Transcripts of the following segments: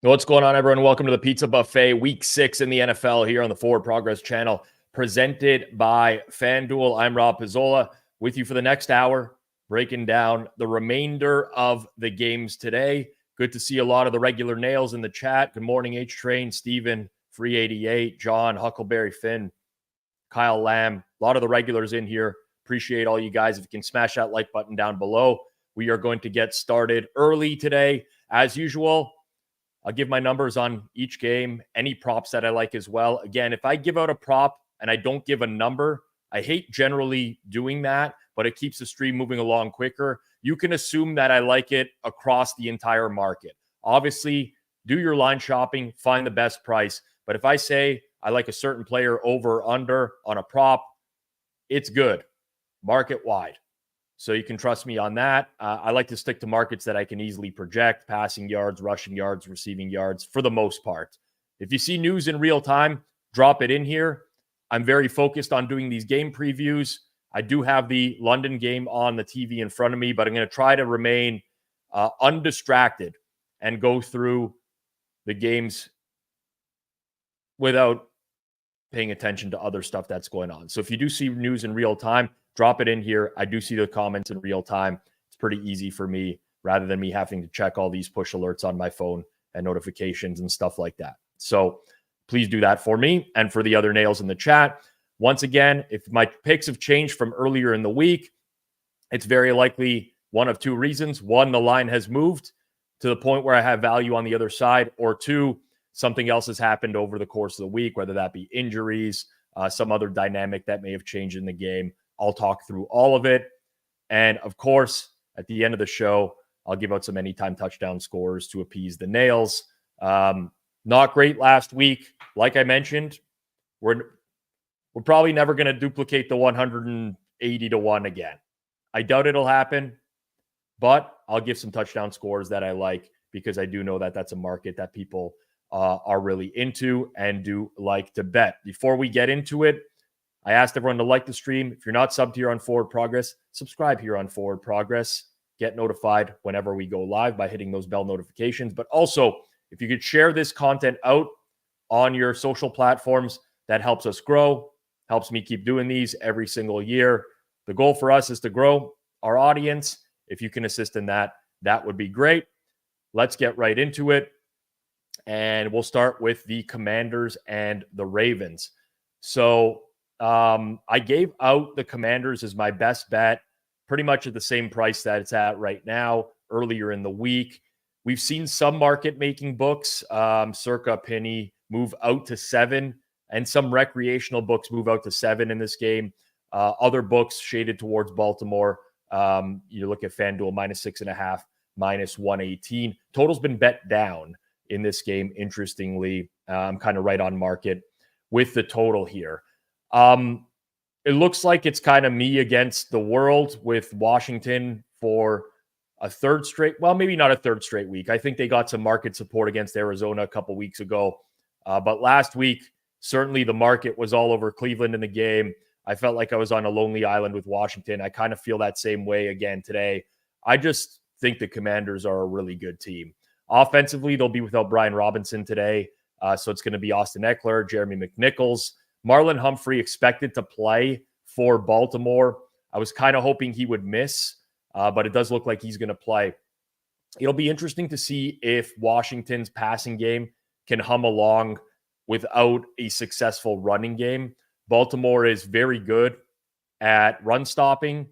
What's going on, everyone? Welcome to the Pizza Buffet, Week 6 in the NFL here on the Forward Progress channel, presented by Fanduel. I'm Rob Pizzola with you for the next hour, breaking down the remainder of the games today. Good to see a lot of the regular nails in the chat. Good morning, H-Train, Steven, Free 88, John, Huckleberry Finn, Kyle Lamb. A lot of the regulars in here. Appreciate all you guys. If you can smash that like button down below. We are going to get started early today. As usual, I'll give my numbers on each game, any props that I like as well. Again, if I give out a prop and I don't give a number, I hate generally doing that, but it keeps the stream moving along quicker. You can assume that I like it across the entire market. Obviously, do your line shopping, find the best price. But if I say I like a certain player over or under on a prop, it's good, market wide. So you can trust me on that. I like to stick to markets that I can easily project: passing yards, rushing yards, receiving yards, for the most part. If you see news in real time, drop it in here. I'm very focused on doing these game previews. I do have the London game on the TV in front of me, but I'm going to try to remain undistracted and go through the games without paying attention to other stuff that's going on. So if you do see news in real time, drop it in here. I do see the comments in real time. It's pretty easy for me rather than me having to check all these push alerts on my phone and notifications and stuff like that. So please do that for me and for the other nails in the chat. Once again, if my picks have changed from earlier in the week, it's very likely one of two reasons. One, the line has moved to the point where I have value on the other side, or two, something else has happened over the course of the week, whether that be injuries, some other dynamic that may have changed in the game. I'll talk through all of it. And of course, at the end of the show, I'll give out some anytime touchdown scores to appease the nails. Not great last week. Like I mentioned, we're probably never going to duplicate the 180 to 1 again. I doubt it'll happen, but I'll give some touchdown scores that I like, because I do know that that's a market that people are really into and do like to bet. Before we get into it, I asked everyone to like the stream. If you're not subbed here on Forward Progress, subscribe here on Forward Progress. Get notified whenever we go live by hitting those bell notifications. But also, if you could share this content out on your social platforms, that helps us grow, helps me keep doing these every single year. The goal for us is to grow our audience. If you can assist in that, that would be great. Let's get right into it. And we'll start with the Commanders and the Ravens. So I gave out the Commanders as my best bet, pretty much at the same price that it's at right now, earlier in the week. We've seen some market-making books, circa penny, move out to 7, and some recreational books move out to 7 in this game. Other books shaded towards Baltimore. You look at Fanduel, -6.5, -118. Total's been bet down in this game, interestingly. I'm kind of right on market with the total here. It looks like it's kind of me against the world with Washington for a third straight. Well, maybe not a third straight week. I think they got some market support against Arizona a couple weeks ago. But last week, certainly the market was all over Cleveland in the game. I felt like I was on a lonely island with Washington. I kind of feel that same way again today. I just think the Commanders are a really good team. Offensively, they'll be without Brian Robinson today. So it's going to be Austin Eckler, Jeremy McNichols. Marlon Humphrey expected to play for Baltimore. I was kind of hoping he would miss, but it does look like he's going to play. It'll be interesting to see if Washington's passing game can hum along without a successful running game. Baltimore is very good at run stopping,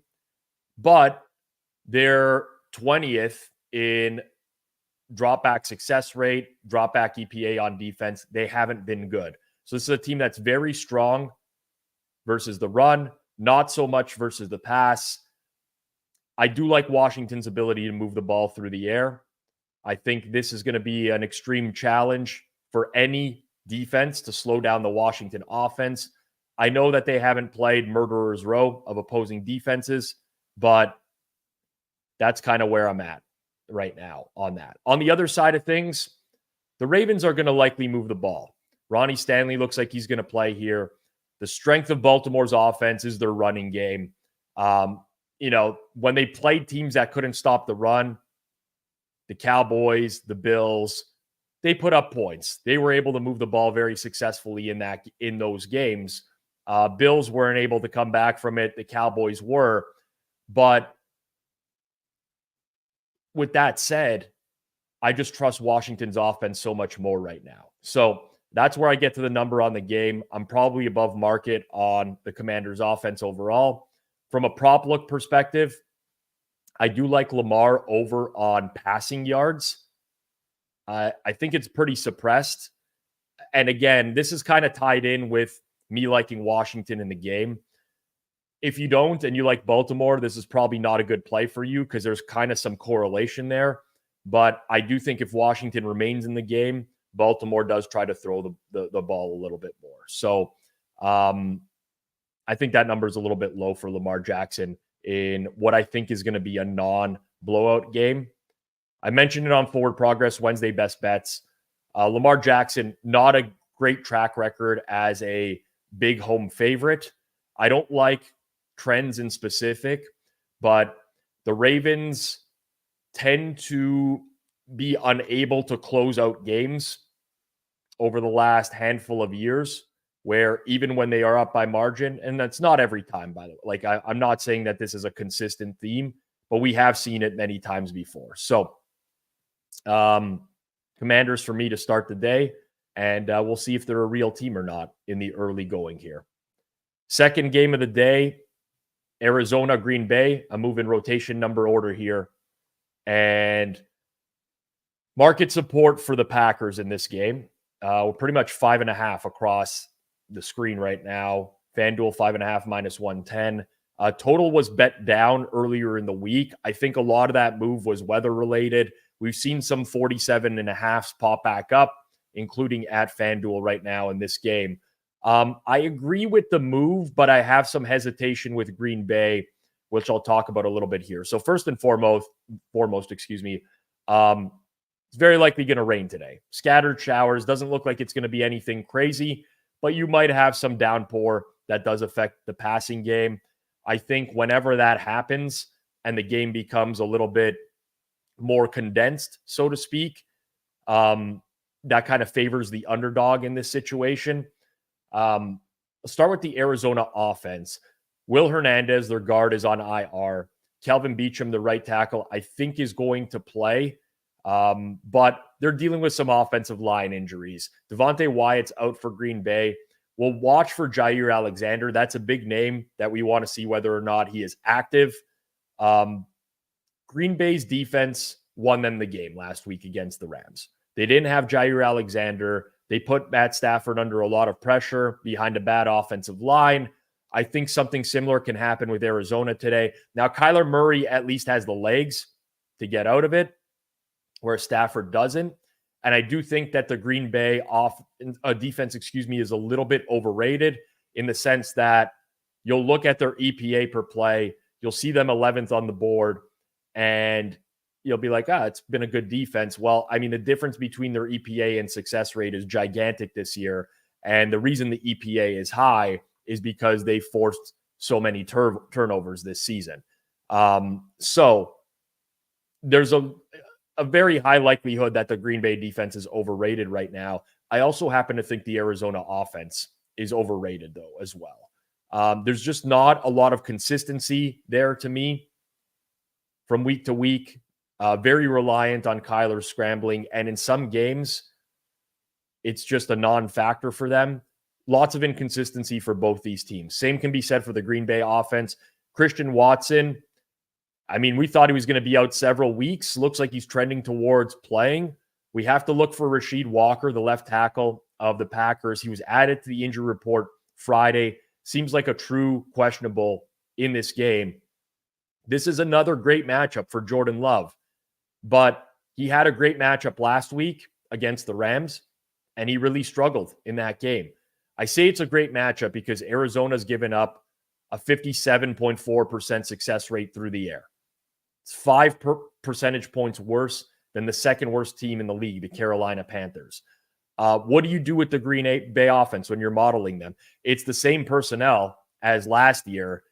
but they're 20th in drop back success rate, drop back EPA on defense. They haven't been good. So this is a team that's very strong versus the run, not so much versus the pass. I do like Washington's ability to move the ball through the air. I think this is going to be an extreme challenge for any defense to slow down the Washington offense. I know that they haven't played murderer's row of opposing defenses, but that's kind of where I'm at right now on that. On the other side of things, the Ravens are going to likely move the ball. Ronnie Stanley looks like he's going to play here. The strength of Baltimore's offense is their running game. When they played teams that couldn't stop the run, the Cowboys, the Bills, they put up points. They were able to move the ball very successfully in those games. Bills weren't able to come back from it. The Cowboys were. But with that said, I just trust Washington's offense so much more right now. So that's where I get to the number on the game. I'm probably above market on the Commanders' offense overall. From a prop look perspective, I do like Lamar over on passing yards. I think it's pretty suppressed. And again, this is kind of tied in with me liking Washington in the game. If you don't and you like Baltimore, this is probably not a good play for you because there's kind of some correlation there. But I do think if Washington remains in the game, Baltimore does try to throw the ball a little bit more. So I think that number is a little bit low for Lamar Jackson in what I think is going to be a non-blowout game. I mentioned it on Forward Progress Wednesday Best Bets. Lamar Jackson, not a great track record as a big home favorite. I don't like trends in specific, but the Ravens tend to be unable to close out games over the last handful of years, where even when they are up by margin, and that's not every time, by the way, like I'm not saying that this is a consistent theme, but we have seen it many times before. So Commanders for me to start the day, and we'll see if they're a real team or not in the early going here. Second game of the day, Arizona, Green Bay. I'm moving rotation number order here. And market support for the Packers in this game. We're pretty much 5.5 across the screen right now. Fanduel 5.5 minus 110. Total was bet down earlier in the week. I think a lot of that move was weather related. We've seen some 47.5s pop back up, including at Fanduel right now in this game. I agree with the move, but I have some hesitation with Green Bay, which I'll talk about a little bit here. So first and foremost, it's very likely going to rain today. Scattered showers. Doesn't look like it's going to be anything crazy, but you might have some downpour that does affect the passing game. I think whenever that happens and the game becomes a little bit more condensed, so to speak, that kind of favors the underdog in this situation. Let's start with the Arizona offense. Will Hernandez, their guard, is on IR. Kelvin Beachum, the right tackle, I think is going to play. But they're dealing with some offensive line injuries. Devontae Wyatt's out for Green Bay. We'll watch for Jair Alexander. That's a big name that we want to see whether or not he is active. Green Bay's defense won them the game last week against the Rams. They didn't have Jair Alexander. They put Matt Stafford under a lot of pressure behind a bad offensive line. I think something similar can happen with Arizona today. Now, Kyler Murray at least has the legs to get out of it, where Stafford doesn't. And I do think that the Green Bay defense, is a little bit overrated in the sense that you'll look at their EPA per play, you'll see them 11th on the board, and you'll be like, it's been a good defense. Well, I mean, the difference between their EPA and success rate is gigantic this year. And the reason the EPA is high is because they forced so many turnovers this season. So there's a very high likelihood that the Green Bay defense is overrated right now. I also happen to think the Arizona offense is overrated, though, as well. There's just not a lot of consistency there to me from week to week. Very reliant on Kyler scrambling. And in some games, it's just a non-factor for them. Lots of inconsistency for both these teams. Same can be said for the Green Bay offense. Christian Watson, I mean, we thought he was going to be out several weeks. Looks like he's trending towards playing. We have to look for Rasheed Walker, the left tackle of the Packers. He was added to the injury report Friday. Seems like a true questionable in this game. This is another great matchup for Jordan Love. But he had a great matchup last week against the Rams, and he really struggled in that game. I say it's a great matchup because Arizona's given up a 57.4% success rate through the air. It's 5 percentage points worse than the second worst team in the league, the Carolina Panthers. What do you do with the Green Bay offense when you're modeling them? It's the same personnel as last year.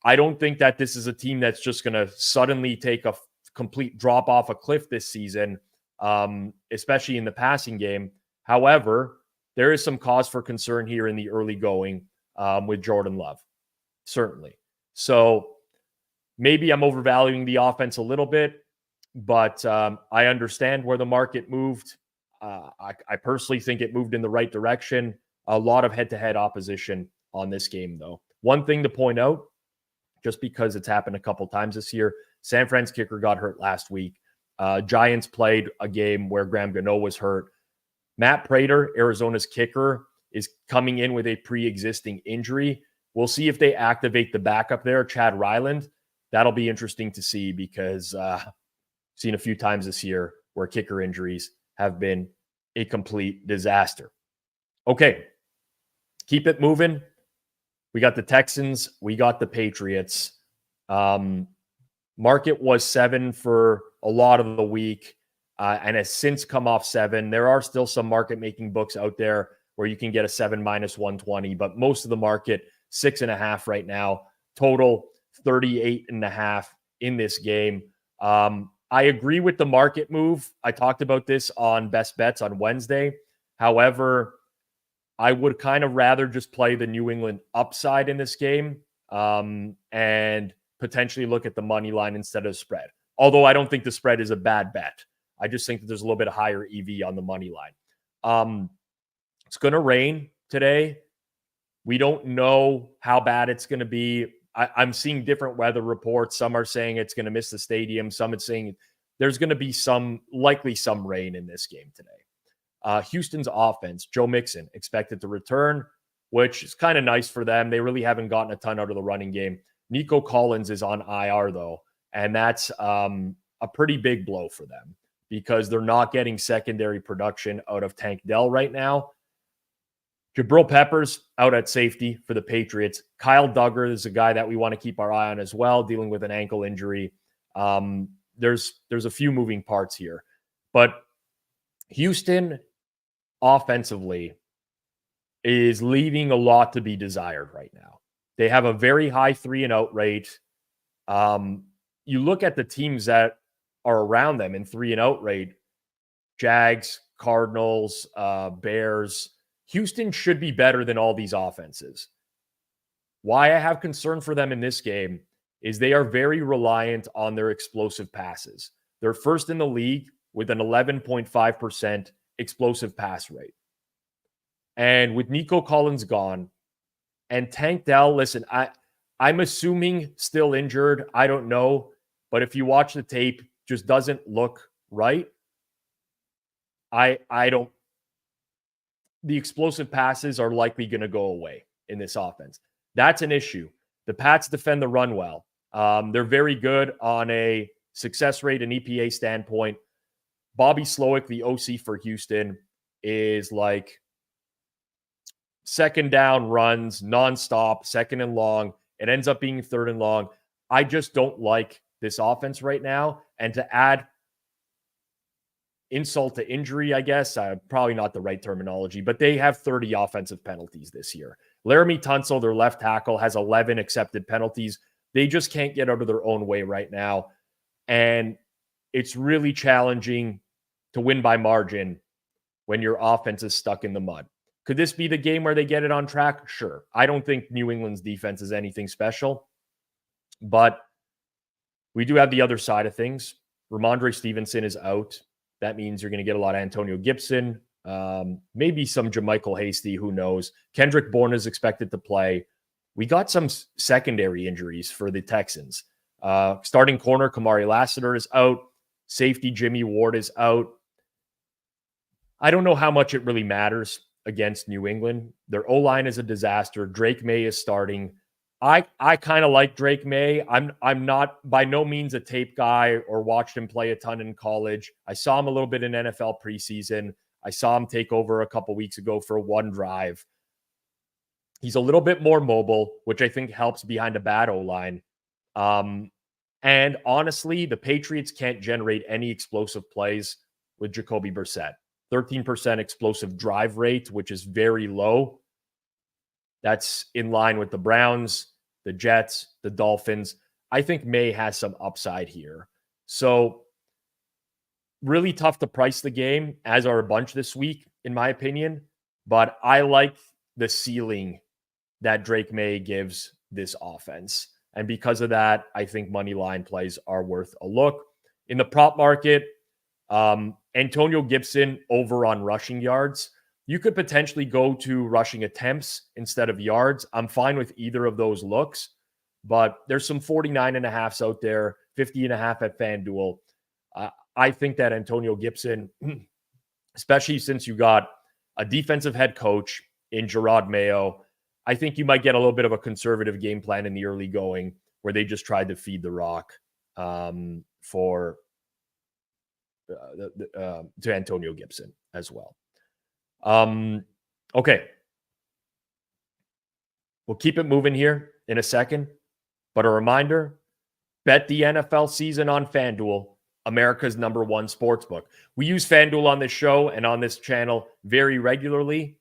I don't think that this is a team that's just going to suddenly take a complete drop off a cliff this season. especially in the passing game. However, there is some cause for concern here in the early going with Jordan Love, certainly. So maybe I'm overvaluing the offense a little bit, but I understand where the market moved. I personally think it moved in the right direction. A lot of head-to-head opposition on this game, though. One thing to point out, just because it's happened a couple times this year, San Fran's kicker got hurt last week. Giants played a game where Graham Gano was hurt. Matt Prater, Arizona's kicker, is coming in with a pre-existing injury. We'll see if they activate the backup there, Chad Ryland. That'll be interesting to see because seen a few times this year where kicker injuries have been a complete disaster. Okay, keep it moving. We got the Texans. We got the Patriots. Market was 7 for a lot of the week and has since come off 7. There are still some market-making books out there where you can get a 7 minus 120, but most of the market, 6.5 right now. Total 38.5 in this game. I agree with the market move. I talked about this on Best Bets on Wednesday. However, I would kind of rather just play the New England upside in this game and potentially look at the money line instead of spread. Although I don't think the spread is a bad bet. I just think that there's a little bit of higher EV on the money line. It's going to rain today. We don't know how bad it's going to be. I'm seeing different weather reports. Some are saying it's going to miss the stadium. Some are saying there's going to be likely some rain in this game today. Houston's offense, Joe Mixon, expected to return, which is kind of nice for them. They really haven't gotten a ton out of the running game. Nico Collins is on IR, though, and that's a pretty big blow for them because they're not getting secondary production out of Tank Dell right now. Jabril Peppers out at safety for the Patriots. Kyle Duggar is a guy that we want to keep our eye on as well, dealing with an ankle injury. There's a few moving parts here. But Houston offensively is leaving a lot to be desired right now. They have a very high 3-and-out rate. You look at the teams that are around them in 3-and-out rate, Jags, Cardinals, Bears. Houston should be better than all these offenses. Why I have concern for them in this game is they are very reliant on their explosive passes. They're first in the league with an 11.5% explosive pass rate. And with Nico Collins gone and Tank Dell, listen, I'm assuming still injured. I don't know. But if you watch the tape, just doesn't look right. The explosive passes are likely going to go away in this offense. That's an issue. The Pats defend the run well. They're very good on a success rate and EPA standpoint. Bobby Slowick, the OC for Houston, is like second down runs, nonstop, second and long. It ends up being third and long. I just don't like this offense right now. And to add insult to injury, I guess, probably not the right terminology, but they have 30 offensive penalties this year. Laramie Tunsil, their left tackle, has 11 accepted penalties. They just can't get out of their own way right now. And it's really challenging to win by margin when your offense is stuck in the mud. Could this be the game where they get it on track? Sure. I don't think New England's defense is anything special, but we do have the other side of things. Ramondre Stevenson is out. That means you're going to get a lot of Antonio Gibson, maybe some JaMychal Hasty, who knows. Kendrick Bourne is expected to play. We got some secondary injuries for the Texans. Starting corner Kamari Lassiter is out. Safety Jimmy Ward is out. I don't know how much it really matters against New England. Their O-line is a disaster. Drake May is starting. I kind of like Drake May. I'm not by no means a tape guy or watched him play a ton in college. I saw him a little bit in NFL preseason. I saw him take over a couple weeks ago for one drive. He's a little bit more mobile, which I think helps behind a bad O-line. And honestly, the Patriots can't generate any explosive plays with Jacoby Brissett. 13% explosive drive rate, which is very low. That's in line with the Browns, the Jets, the Dolphins. I think May has some upside here. So really tough to price the game, as are a bunch this week, in my opinion. But I like the ceiling that Drake May gives this offense. And because of that, I think money line plays are worth a look. In the prop market, Antonio Gibson over on rushing yards. You could potentially go to rushing attempts instead of yards. I'm fine with either of those looks, but there's some 49.5s out there, 50.5 at Fanduel. I think that Antonio Gibson, especially since you got a defensive head coach in Gerard Mayo, I think you might get a little bit of a conservative game plan in the early going where they just tried to feed the rock to Antonio Gibson as well. Okay. We'll keep it moving here in a second, but a reminder, bet the NFL season on Fanduel, America's #1 sportsbook. We use Fanduel on this show and on this channel very regularly.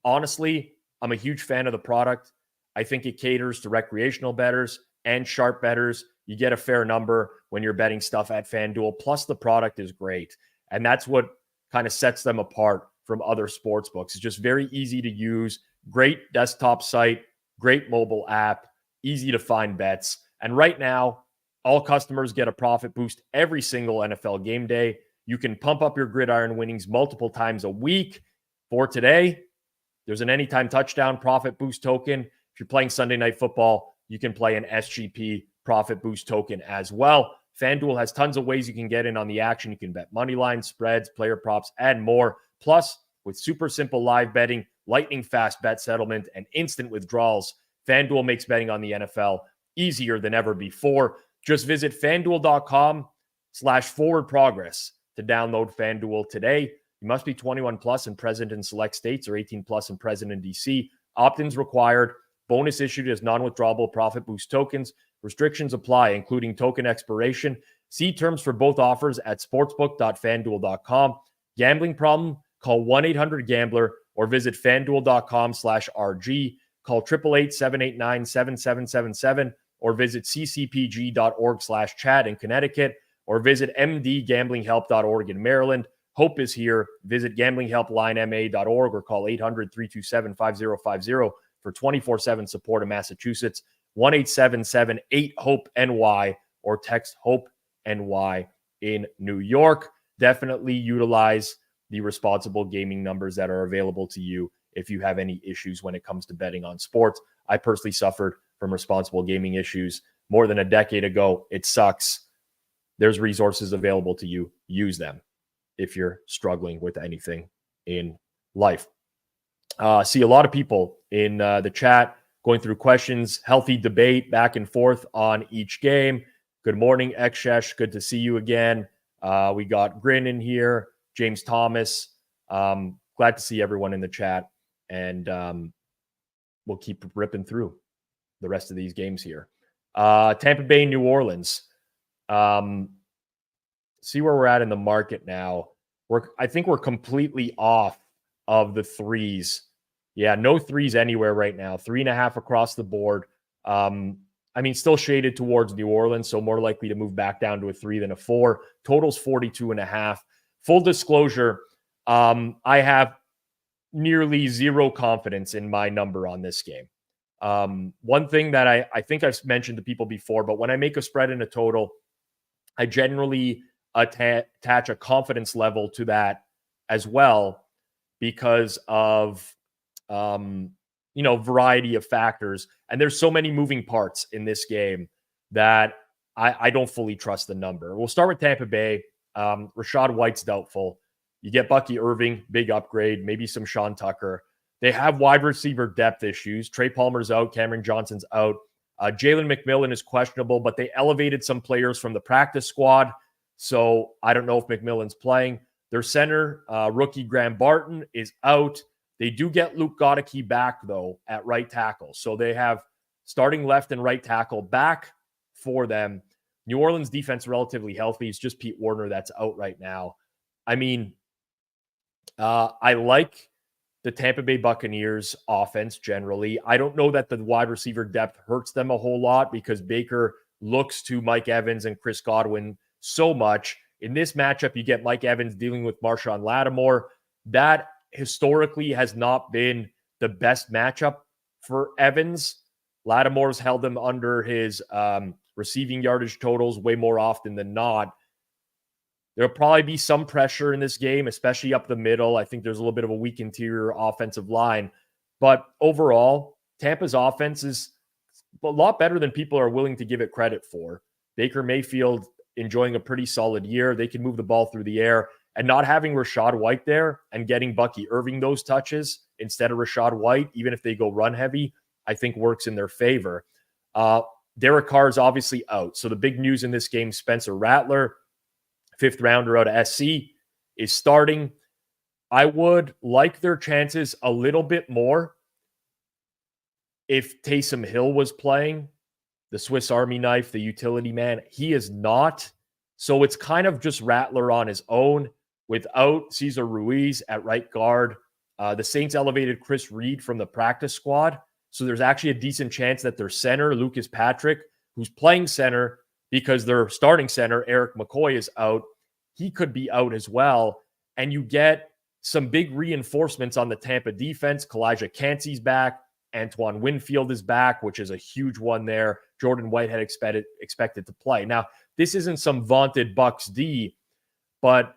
Honestly, I'm a huge fan of the product. I think it caters to recreational bettors and sharp bettors. You get a fair number when you're betting stuff at Fanduel. Plus, the product is great. And that's what kind of sets them apart from other sports books. It's just very easy to use, great desktop site, great mobile app, easy to find bets. And right now, all customers get a profit boost every single NFL game day. You can pump up your gridiron winnings multiple times a week. For today, there's an anytime touchdown profit boost token. If you're playing Sunday Night Football, you can play an SGP profit boost token as well. FanDuel has tons of ways you can get in on the action. You can bet money lines, spreads, player props, and more. Plus, with super simple live betting, lightning fast bet settlement, and instant withdrawals, FanDuel makes betting on the NFL easier than ever before. Just visit FanDuel.com/forward-progress to download FanDuel today. You must be 21 plus and present in select states, or 18 plus and present in DC. Opt-ins required. Bonus issued as non-withdrawable profit boost tokens. Restrictions apply, including token expiration. See terms for both offers at sportsbook.fanduel.com. Gambling problem? Call 1-800-GAMBLER or visit fanduel.com/RG. Call 888-789-7777 or visit ccpg.org/chat in Connecticut or visit mdgamblinghelp.org in Maryland. Hope is here. Visit gamblinghelplinema.org or call 800-327-5050 for 24/7 support in Massachusetts. 1-877-8-HOPE-NY or text HOPE-NY in New York. Definitely utilize the responsible gaming numbers that are available to you if you have any issues when it comes to betting on sports. I personally suffered from responsible gaming issues more than a decade ago. It sucks. There's resources available to you. Use them if you're struggling with anything in life. See a lot of people in the chat going through questions, healthy debate back and forth on each game. Good morning, Ekshesh. Good to see you again. We got Grin in here, James Thomas. Glad to see everyone in the chat. And we'll keep ripping through the rest of these games here. Tampa Bay, New Orleans. See where we're at in the market now. I think we're completely off of the threes. Yeah, no threes anywhere right now. 3.5 across the board. Still shaded towards New Orleans, so more likely to move back down to a 3 than a 4. Total's 42.5. Full disclosure, I have nearly zero confidence in my number on this game. One thing that I think I've mentioned to people before, but when I make a spread in a total, I generally attach a confidence level to that as well because of variety of factors. And there's so many moving parts in this game that I don't fully trust the number. We'll start with Tampa Bay. Rashad White's doubtful. You get Bucky Irving, big upgrade, maybe some Sean Tucker. They have wide receiver depth issues. Trey Palmer's out. Cameron Johnson's out. Jalen McMillan is questionable, but they elevated some players from the practice squad. So I don't know if McMillan's playing. Their center, rookie Graham Barton, is out. They do get Luke Goedeke back, though, at right tackle. So they have starting left and right tackle back for them. New Orleans defense relatively healthy. It's just Pete Warner that's out right now. I like the Tampa Bay Buccaneers offense generally. I don't know that the wide receiver depth hurts them a whole lot because Baker looks to Mike Evans and Chris Godwin so much In this matchup, you get Mike Evans dealing with Marshawn Lattimore. That historically has not been the best matchup for Evans. Lattimore's held him under his receiving yardage totals way more often than not. There'll probably be some pressure in this game, especially up the middle. I think there's a little bit of a weak interior offensive line. But overall, Tampa's offense is a lot better than people are willing to give it credit for. Baker Mayfield enjoying a pretty solid year. They can move the ball through the air. And not having Rachaad White there and getting Bucky Irving those touches instead of Rachaad White, even if they go run heavy, I think works in their favor. Derek Carr is obviously out. So the big news in this game, Spencer Rattler, 5th rounder out of SC, is starting. I would like their chances a little bit more if Taysom Hill was playing, the Swiss Army knife, the utility man. He is not. So it's kind of just Rattler on his own without Cesar Ruiz at right guard. The Saints elevated Chris Reed from the practice squad. So there's actually a decent chance that their center, Lucas Patrick, who's playing center because their starting center, Eric McCoy, is out. He could be out as well. And you get some big reinforcements on the Tampa defense. Kalijah Cansey's back. Antoine Winfield is back, which is a huge one there. Jordan Whitehead expected to play. Now, this isn't some vaunted Bucks D, but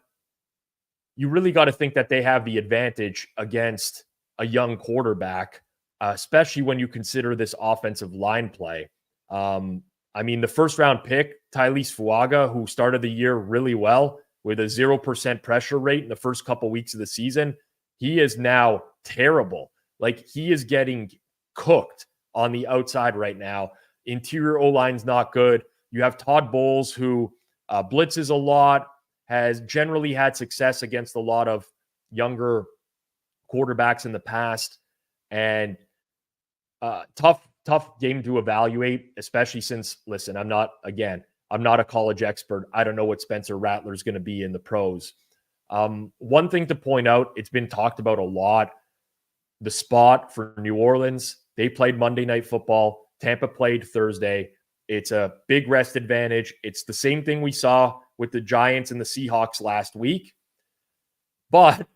you really got to think that they have the advantage against a young quarterback, especially when you consider this offensive line play. I mean, the first-round pick, Tylese Fuaga, who started the year really well with a 0% pressure rate in the first couple weeks of the season, he is now terrible. Like, he is getting cooked on the outside right now. Interior O-line's not good. You have Todd Bowles, who blitzes a lot, has generally had success against a lot of younger quarterbacks in the past. And tough game to evaluate, especially since, listen, I'm not a college expert. I don't know what Spencer Rattler is going to be in the pros. One thing to point out, it's been talked about a lot, the spot for New Orleans. They played Monday Night Football. Tampa played Thursday. It's a big rest advantage. It's the same thing we saw with the Giants and the Seahawks last week. But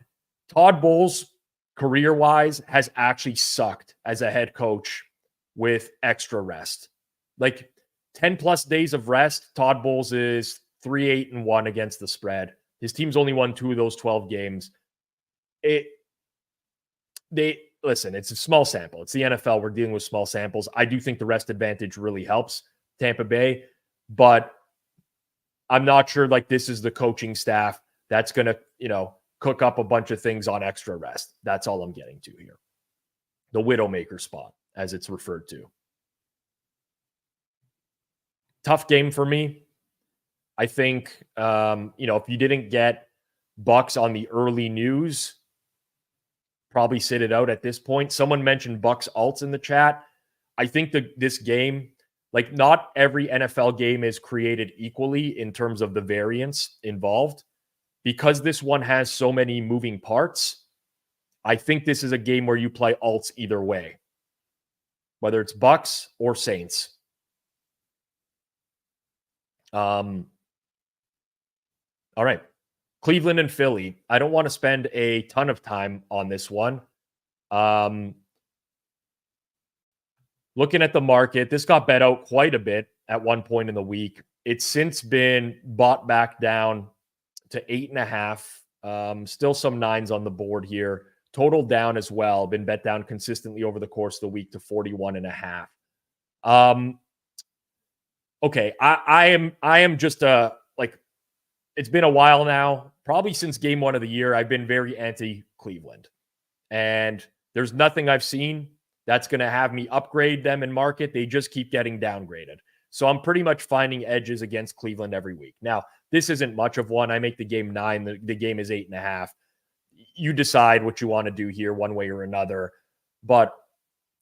Todd Bowles, career-wise, has actually sucked as a head coach with extra rest. Like 10-plus days of rest, Todd Bowles is 3-8-1 against the spread. His team's only won 2 of those 12 games. Listen, it's a small sample. It's the NFL. We're dealing with small samples. I do think the rest advantage really helps Tampa Bay, but I'm not sure like this is the coaching staff that's going to, cook up a bunch of things on extra rest. That's all I'm getting to here. The Widowmaker spot, as it's referred to. Tough game for me. I think, if you didn't get Bucks on the early news, probably sit it out at this point. Someone mentioned Bucks alts in the chat. I think that this game, like not every NFL game is created equally in terms of the variance involved. Because this one has so many moving parts, I think this is a game where you play alts either way, whether it's Bucks or Saints. All right. Cleveland and Philly. I don't want to spend a ton of time on this one. Looking at the market, this got bet out quite a bit at one point in the week. It's since been bought back down to 8.5. Still some 9s on the board here. Total down as well. Been bet down consistently over the course of the week to 41.5. Okay, I am just it's been a while now, probably since game 1 of the year. I've been very anti-Cleveland, and there's nothing I've seen that's going to have me upgrade them in market. They just keep getting downgraded. So I'm pretty much finding edges against Cleveland every week. Now, this isn't much of one. I make the game 9. The game is 8.5. You decide what you want to do here one way or another. But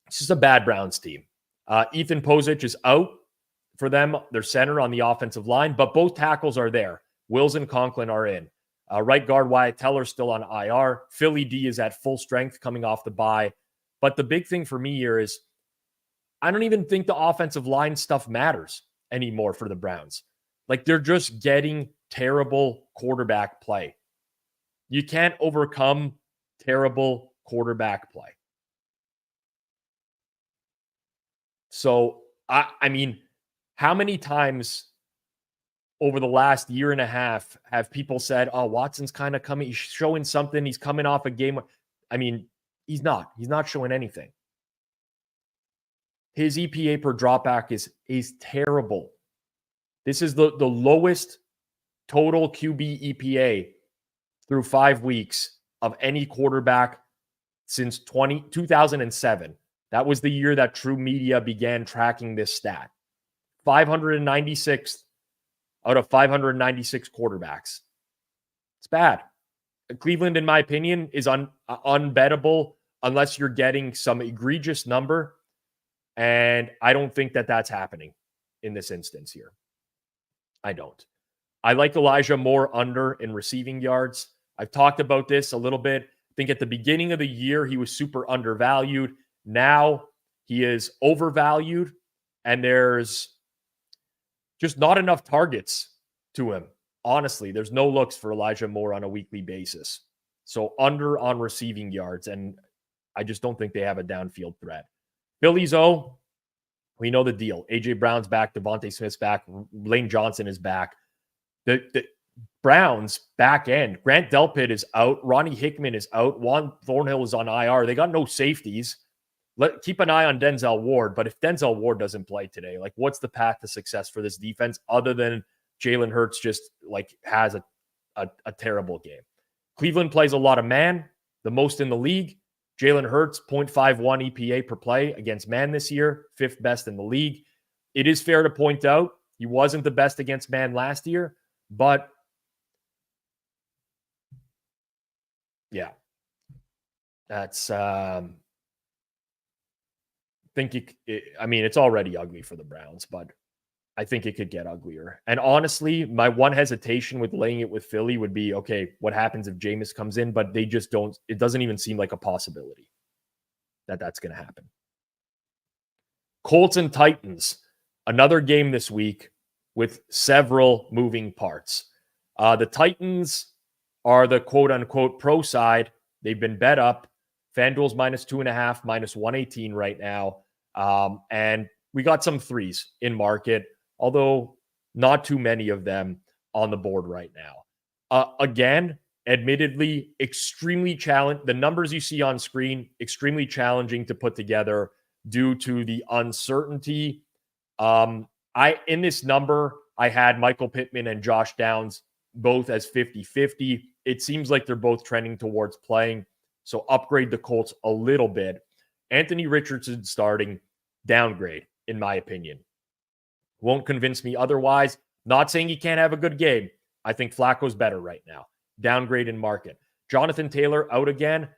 it's just a bad Browns team. Ethan Posich is out for them, their center on the offensive line, but both tackles are there. Wills and Conklin are in. Right guard Wyatt Teller still on IR. Philly D is at full strength coming off the bye. But the big thing for me here is I don't even think the offensive line stuff matters anymore for the Browns. Like they're just getting terrible quarterback play. You can't overcome terrible quarterback play. So, I mean, how many times over the last year and a half have people said, oh, Watson's kind of coming, he's showing something, he's coming off a game. I mean, he's not showing anything. His EPA per dropback is terrible. This is the lowest total QB EPA through 5 weeks of any quarterback since 2007. That was the year that True Media began tracking this stat. 596th out of 596 quarterbacks. It's bad. Cleveland, in my opinion, is unbettable unless you're getting some egregious number. And I don't think that that's happening in this instance here. I don't. I like Elijah Moore under in receiving yards. I've talked about this a little bit. I think at the beginning of the year, he was super undervalued. Now he is overvalued, and there's just not enough targets to him. Honestly, there's no looks for Elijah Moore on a weekly basis. So under on receiving yards, and I just don't think they have a downfield threat. Phillies, we know the deal. A.J. Brown's back. Devontae Smith's back. Lane Johnson is back. The Browns back end. Grant Delpit is out. Ronnie Hickman is out. Juan Thornhill is on IR. They got no safeties. Keep an eye on Denzel Ward. But if Denzel Ward doesn't play today, like, what's the path to success for this defense other than Jalen Hurts just like has a terrible game? Cleveland plays a lot of man, the most in the league. Jalen Hurts, 0.51 EPA per play against man this year, 5th best in the league. It is fair to point out he wasn't the best against man last year, but yeah, that's I think it's already ugly for the Browns, but I think it could get uglier. And honestly, my one hesitation with laying it with Philly would be, okay, what happens if Jameis comes in? But they just don't, it doesn't even seem like a possibility that that's going to happen. Colts and Titans, another game this week with several moving parts. The Titans are the quote-unquote pro side. They've been bet up. Fanduel's -2.5, -118 right now. And we got some threes in market, although not too many of them on the board right now. Again, admittedly, extremely challenging. The numbers you see on screen, extremely challenging to put together due to the uncertainty. In this number, I had Michael Pittman and Josh Downs both as 50-50. It seems like they're both trending towards playing, so upgrade the Colts a little bit. Anthony Richardson starting, downgrade, in my opinion. Won't convince me otherwise. Not saying he can't have a good game. I think Flacco's better right now. Downgrade in market. Jonathan Taylor out again.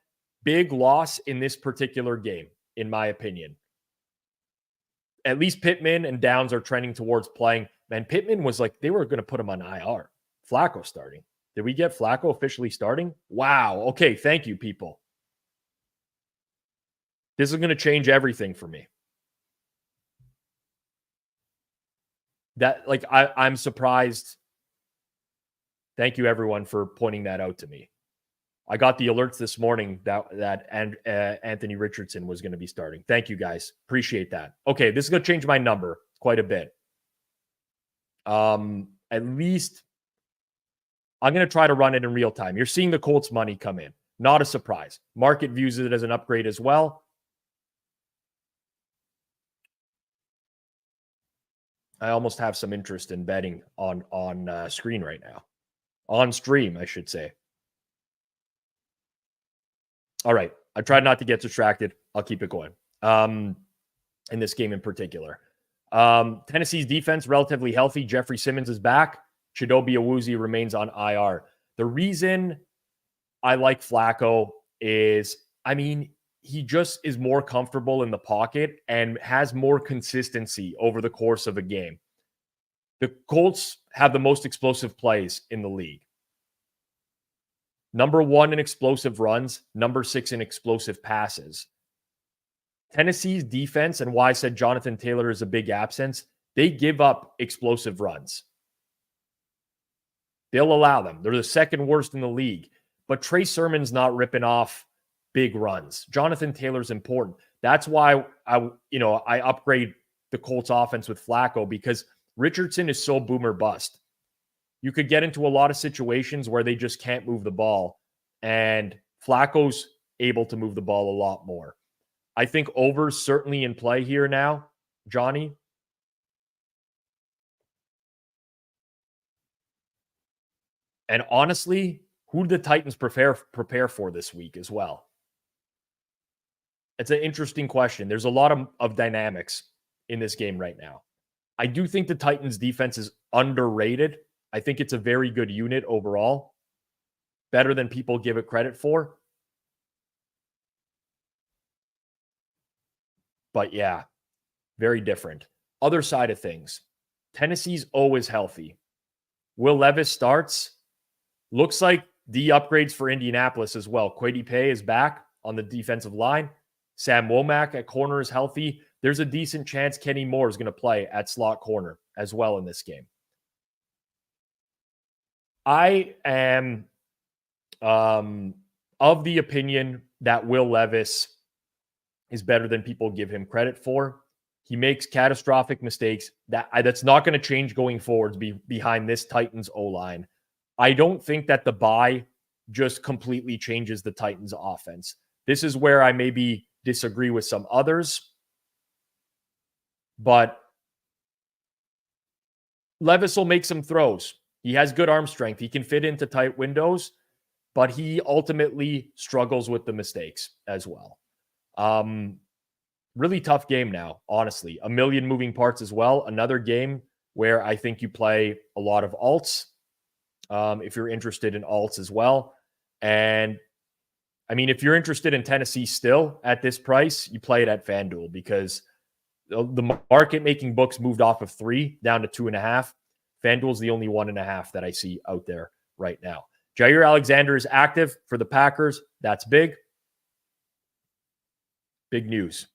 Big loss in this particular game, in my opinion. At least Pittman and Downs are trending towards playing. Man, Pittman was like, they were going to put him on IR. Flacco starting. Did we get Flacco officially starting? Wow. Okay, thank you, people. This is going to change everything for me. I'm surprised. Thank you, everyone, for pointing that out to me. I got the alerts this morning that Anthony Richardson was going to be starting. Thank you, guys. Appreciate that. Okay, this is going to change my number quite a bit. At least I'm going to try to run it in real time. You're seeing the Colts money come in. Not a surprise. Market views it as an upgrade as well. I almost have some interest in betting on screen right now. On stream, I should say. All right. I tried not to get distracted. I'll keep it going. In this game in particular. Tennessee's defense, relatively healthy. Jeffrey Simmons is back. Chidobe Awuzie remains on IR. The reason I like Flacco is, he just is more comfortable in the pocket and has more consistency over the course of a game. The Colts have the most explosive plays in the league. Number 1 in explosive runs, number 6 in explosive passes. Tennessee's defense, and why I said Jonathan Taylor is a big absence, they give up explosive runs. They'll allow them. They're the second worst in the league. But Trey Sermon's not ripping off big runs. Jonathan Taylor's important. That's why I upgrade the Colts offense with Flacco, because Richardson is so boomer bust. You could get into a lot of situations where they just can't move the ball, and Flacco's able to move the ball a lot more. I think over's certainly in play here now, Johnny. And honestly, who do the Titans prepare for this week as well? It's an interesting question. There's a lot of dynamics in this game right now. I do think the Titans defense is underrated. I think it's a very good unit overall. Better than people give it credit for. But yeah, very different. Other side of things. Tennessee's always healthy. Will Levis starts. Looks like the upgrades for Indianapolis as well. Kwity Paye is back on the defensive line. Sam Womack at corner is healthy. There's a decent chance Kenny Moore is going to play at slot corner as well in this game. I am of the opinion that Will Levis is better than people give him credit for. He makes catastrophic mistakes. That's not going to change going forward behind this Titans O-line. I don't think that the bye just completely changes the Titans offense. This is where I maybe disagree with some others. But Levis will make some throws. He has good arm strength. He can fit into tight windows, but he ultimately struggles with the mistakes as well. Really tough game now, honestly. A million moving parts as well. Another game where I think you play a lot of alts, if you're interested in alts as well. And I mean, if you're interested in Tennessee still at this price, you play it at Fanduel, because the market making books moved off of 3 down to 2.5. Fanduel's the only 1.5 that I see out there right now. Jair Alexander is active for the Packers. That's big. Big news.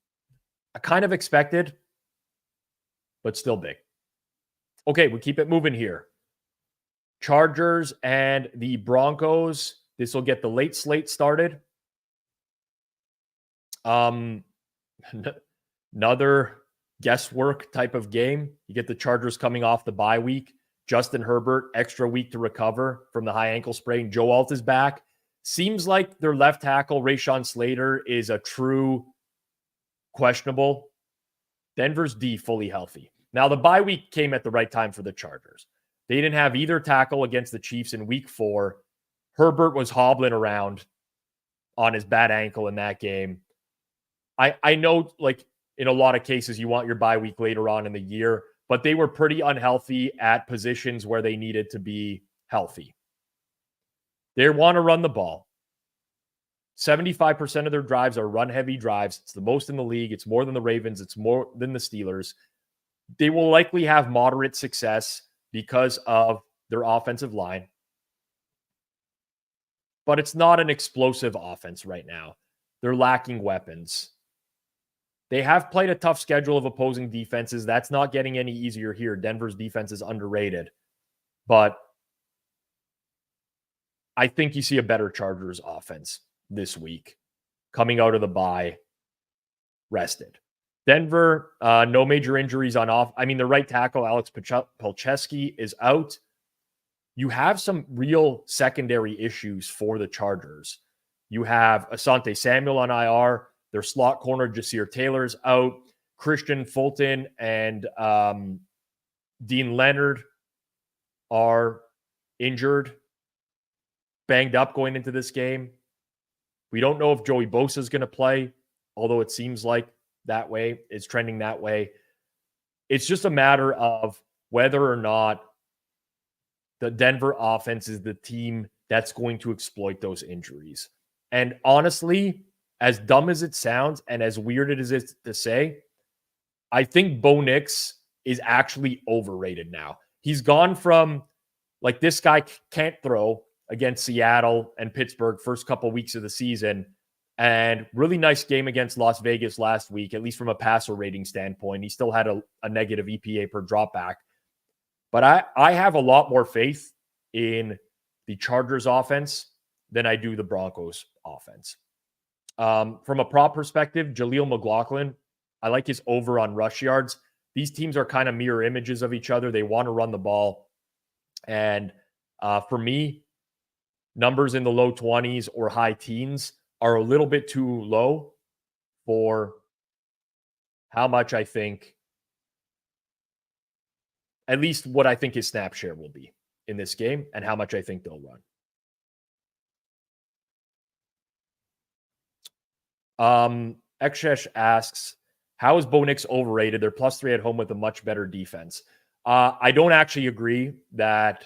I kind of expected, but still big. Okay, we keep it moving here. Chargers and the Broncos. This will get the late slate started. Another guesswork type of game. You get the Chargers coming off the bye week. Justin Herbert, extra week to recover from the high ankle sprain. Joe Alt is back. Seems like their left tackle, Rashawn Slater, is a true questionable. Denver's D fully healthy. Now, the bye week came at the right time for the Chargers. They didn't have either tackle against the Chiefs in week 4. Herbert was hobbling around on his bad ankle in that game. I know, like, in a lot of cases, you want your bye week later on in the year, but they were pretty unhealthy at positions where they needed to be healthy. They want to run the ball. 75% of their drives are run-heavy drives. It's the most in the league. It's more than the Ravens. It's more than the Steelers. They will likely have moderate success because of their offensive line. But it's not an explosive offense right now. They're lacking weapons. They have played a tough schedule of opposing defenses. That's not getting any easier here. Denver's defense is underrated. But I think you see a better Chargers offense this week, coming out of the bye, rested. Denver, no major injuries on off. I mean, the right tackle, Alex Palczewski, is out. You have some real secondary issues for the Chargers. You have Asante Samuel on IR. Their slot corner, Jasir Taylor's out. Christian Fulton and Dean Leonard are injured, banged up going into this game. We don't know if Joey Bosa is going to play, although it seems like that way. It's trending that way. It's just a matter of whether or not the Denver offense is the team that's going to exploit those injuries. And honestly, as dumb as it sounds and as weird it is to say, I think Bo Nix is actually overrated now. He's gone from, like, this guy can't throw against Seattle and Pittsburgh first couple weeks of the season, and really nice game against Las Vegas last week, at least from a passer rating standpoint. He still had a negative EPA per dropback. But I have a lot more faith in the Chargers offense than I do the Broncos offense. From a prop perspective, Jaleel McLaughlin, I like his over on rush yards. These teams are kind of mirror images of each other. They want to run the ball. And for me, numbers in the low 20s or high teens are a little bit too low for how much I think, at least what I think his snap share will be in this game and how much I think they'll run. Ekshesh asks, how is Bo Nix overrated? They're +3 at home with a much better defense. I don't actually agree that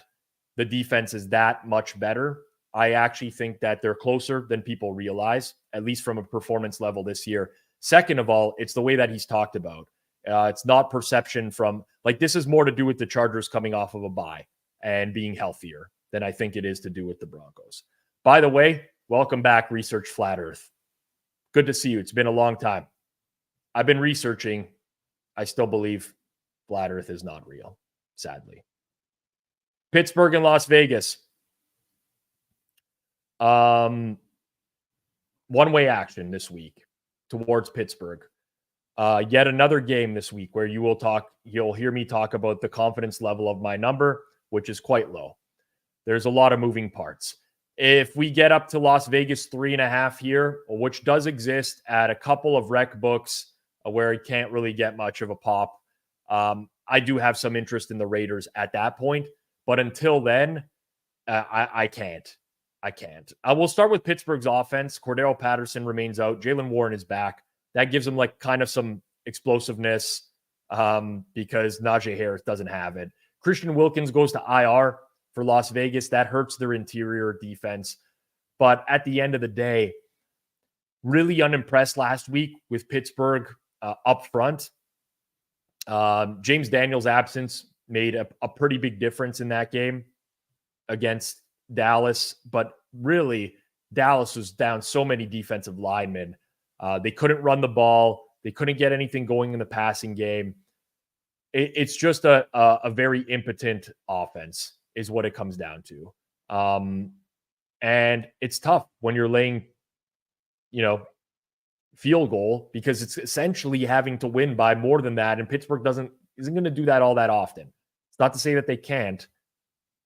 the defense is that much better. I actually think that they're closer than people realize, at least from a performance level this year. Second of all, it's the way that he's talked about. It's not perception from, like, this is more to do with the Chargers coming off of a bye and being healthier than I think it is to do with the Broncos. By the way, welcome back, Research Flat Earth. Good to see you. It's been a long time. I've been researching. I still believe Flat Earth is not real, sadly. Pittsburgh and Las Vegas. One-way action this week towards Pittsburgh. Yet another game this week where you'll hear me talk about the confidence level of my number, which is quite low. There's a lot of moving parts. If we get up to Las Vegas 3.5 here, which does exist at a couple of rec books where it can't really get much of a pop, I do have some interest in the Raiders at that point. But until then, I can't. I will start with Pittsburgh's offense. Cordero Patterson remains out. Jaylen Warren is back. That gives them like kind of some explosiveness because Najee Harris doesn't have it. Christian Wilkins goes to IR for Las Vegas. That hurts their interior defense. But at the end of the day, really unimpressed last week with Pittsburgh up front. James Daniels' absence made a pretty big difference in that game against Dallas. But really, Dallas was down so many defensive linemen. They couldn't run the ball. They couldn't get anything going in the passing game. It's just a very impotent offense is what it comes down to. And it's tough when you're laying, field goal because it's essentially having to win by more than that. And Pittsburgh isn't going to do that all that often. It's not to say that they can't,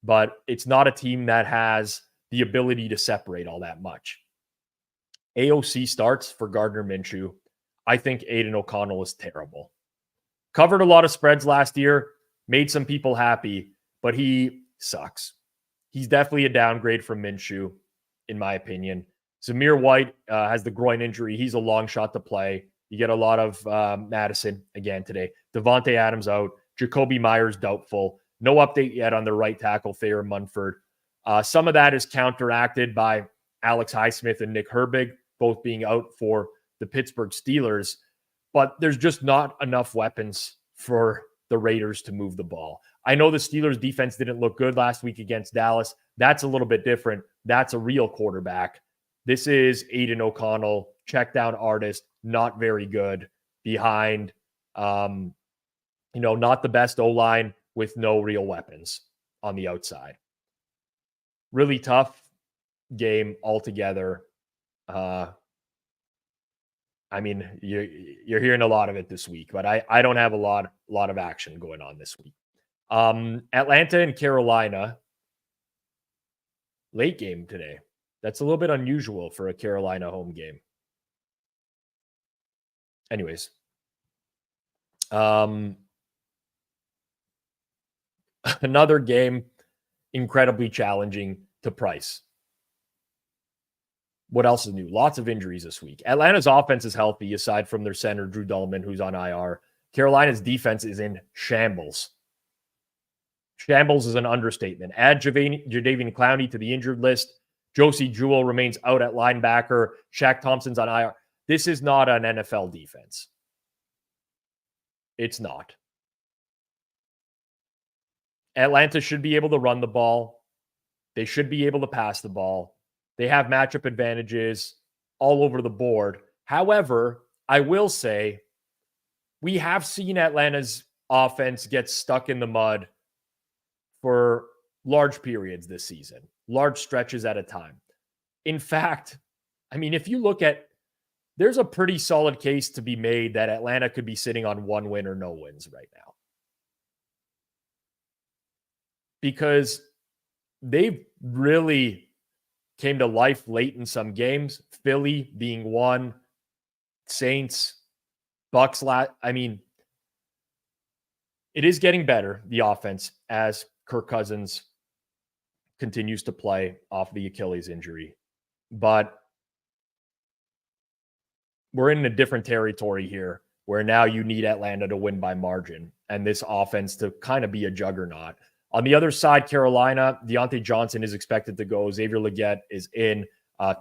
but it's not a team that has the ability to separate all that much. AOC starts for Gardner Minshew. I think Aiden O'Connell is terrible. Covered a lot of spreads last year, made some people happy, but he sucks. He's definitely a downgrade from Minshew, in my opinion. Zamir White has the groin injury. He's a long shot to play. You get a lot of Madison again today. Devontae Adams out. Jacoby Myers doubtful. No update yet on the right tackle, Thayer Munford. Some of that is counteracted by Alex Highsmith and Nick Herbig, both being out for the Pittsburgh Steelers. But there's just not enough weapons for the Raiders to move the ball. I know the Steelers defense didn't look good last week against Dallas. That's a little bit different. That's a real quarterback. This is Aiden O'Connell, check down artist, not very good behind, not the best O-line with no real weapons on the outside. Really tough game altogether. You're hearing a lot of it this week, but I don't have a lot of action going on this week. Atlanta and Carolina, late game today. That's a little bit unusual for a Carolina home game. Anyways, another game incredibly challenging to price. What else is new? Lots of injuries this week. Atlanta's offense is healthy aside from their center, Drew Dahlman, who's on IR. Carolina's defense is in shambles. Shambles is an understatement. Add Jadeveon Clowney to the injured list. Josie Jewell remains out at linebacker. Shaq Thompson's on IR. This is not an NFL defense. It's not. Atlanta should be able to run the ball. They should be able to pass the ball. They have matchup advantages all over the board. However, I will say we have seen Atlanta's offense get stuck in the mud for large periods this season, large stretches at a time. In fact, I mean, if you look at, there's a pretty solid case to be made that Atlanta could be sitting on 1 win or no wins right now. Because they've really came to life late in some games. Philly being one, Saints, Bucks. I mean, it is getting better, the offense, as Kirk Cousins continues to play off the Achilles injury. But we're in a different territory here where now you need Atlanta to win by margin and this offense to kind of be a juggernaut. On the other side, Carolina, Deontay Johnson is expected to go. Xavier Legette is in.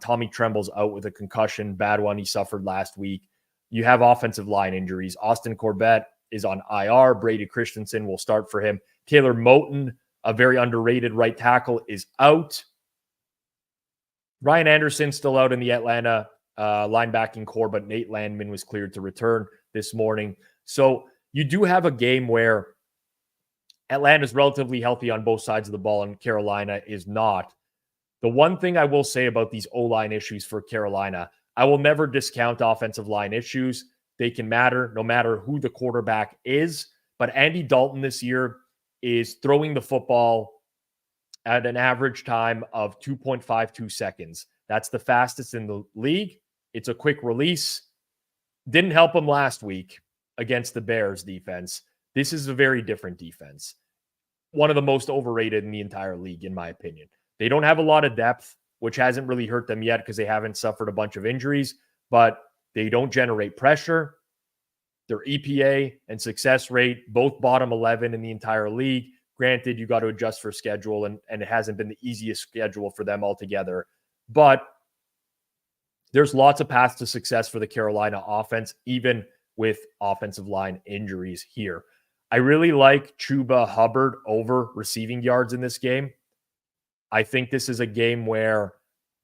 Tommy Tremble's out with a concussion, bad one he suffered last week. You have offensive line injuries. Austin Corbett is on IR. Brady Christensen will start for him. Taylor Moton, a very underrated right tackle, is out. Ryan Anderson still out in the Atlanta linebacking core, but Nate Landman was cleared to return this morning. So you do have a game where Atlanta's relatively healthy on both sides of the ball and Carolina is not. The one thing I will say about these O-line issues for Carolina, I will never discount offensive line issues. They can matter no matter who the quarterback is. But Andy Dalton this year is throwing the football at an average time of 2.52 seconds. That's the fastest in the league. It's a quick release. Didn't help him last week against the Bears defense. This is a very different defense. One of the most overrated in the entire league, in my opinion. They don't have a lot of depth, which hasn't really hurt them yet because they haven't suffered a bunch of injuries, but they don't generate pressure. Their EPA and success rate, both bottom 11 in the entire league. Granted, you got to adjust for schedule, and it hasn't been the easiest schedule for them altogether. But there's lots of paths to success for the Carolina offense, even with offensive line injuries here. I really like Chuba Hubbard over receiving yards in this game. I think this is a game where,